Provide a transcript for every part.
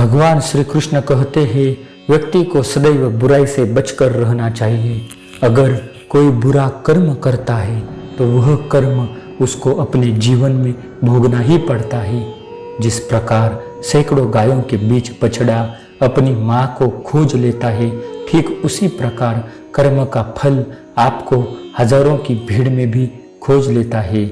भगवान श्री कृष्ण कहते हैं व्यक्ति को सदैव बुराई से बचकर रहना चाहिए। अगर कोई बुरा कर्म करता है तो वह कर्म उसको अपने जीवन में भोगना ही पड़ता है। जिस प्रकार सैकड़ों गायों के बीच बछड़ा अपनी माँ को खोज लेता है, ठीक उसी प्रकार कर्म का फल आपको हजारों की भीड़ में भी खोज लेता है।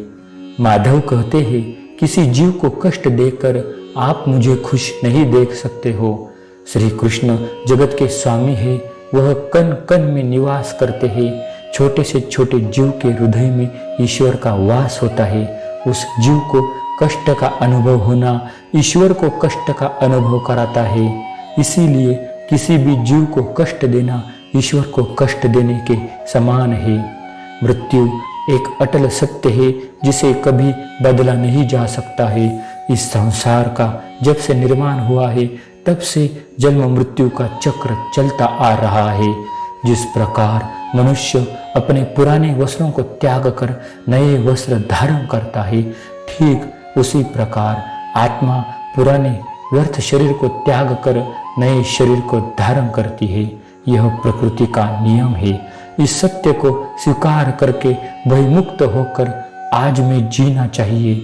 माधव कहते हैं, किसी जीव को कष्ट देकर आप मुझे खुश नहीं देख सकते हो। श्री कृष्ण जगत के स्वामी है, वह कण कण में निवास करते हैं। छोटे से छोटे जीव के हृदय में ईश्वर का वास होता है। उस जीव को कष्ट का अनुभव होना ईश्वर को कष्ट का अनुभव कराता है। इसीलिए किसी भी जीव को कष्ट देना ईश्वर को कष्ट देने के समान है। मृत्यु एक अटल सत्य है जिसे कभी बदला नहीं जा सकता है। इस संसार का जब से निर्माण हुआ है तब से जन्म मृत्यु का चक्र चलता आ रहा है। जिस प्रकार मनुष्य अपने पुराने वस्त्रों को त्याग कर नए वस्त्र धारण करता है, ठीक उसी प्रकार आत्मा पुराने व्यर्थ शरीर को त्याग कर नए शरीर को धारण करती है। यह प्रकृति का नियम है। इस सत्य को स्वीकार करके भयमुक्त होकर आज में जीना चाहिए।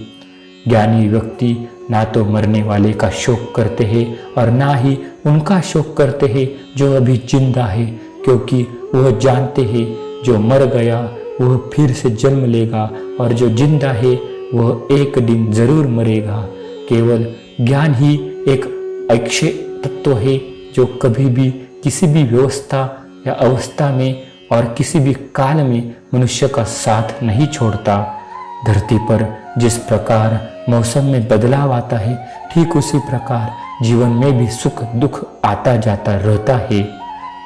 ज्ञानी व्यक्ति ना तो मरने वाले का शोक करते हैं और ना ही उनका शोक करते हैं जो अभी जिंदा है, क्योंकि वह जानते हैं जो मर गया वह फिर से जन्म लेगा और जो जिंदा है वह एक दिन जरूर मरेगा। केवल ज्ञान ही एक अक्षय तत्व है जो कभी भी किसी भी व्यवस्था या अवस्था में और किसी भी काल में मनुष्य का साथ नहीं छोड़ता। धरती पर जिस प्रकार मौसम में बदलाव आता है, ठीक उसी प्रकार जीवन में भी सुख दुख आता जाता रहता है।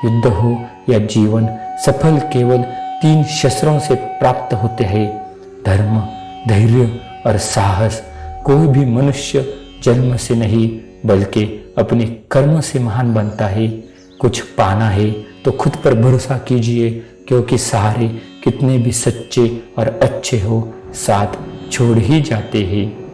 युद्ध हो या जीवन, सफल केवल 3 शस्त्रों से प्राप्त होते हैं: धर्म, धैर्य और साहस। कोई भी मनुष्य जन्म से नहीं बल्कि अपने कर्म से महान बनता है। कुछ पाना है तो खुद पर भरोसा कीजिए, क्योंकि सहारे कितने भी सच्चे और अच्छे हो साथ छोड़ ही जाते हैं।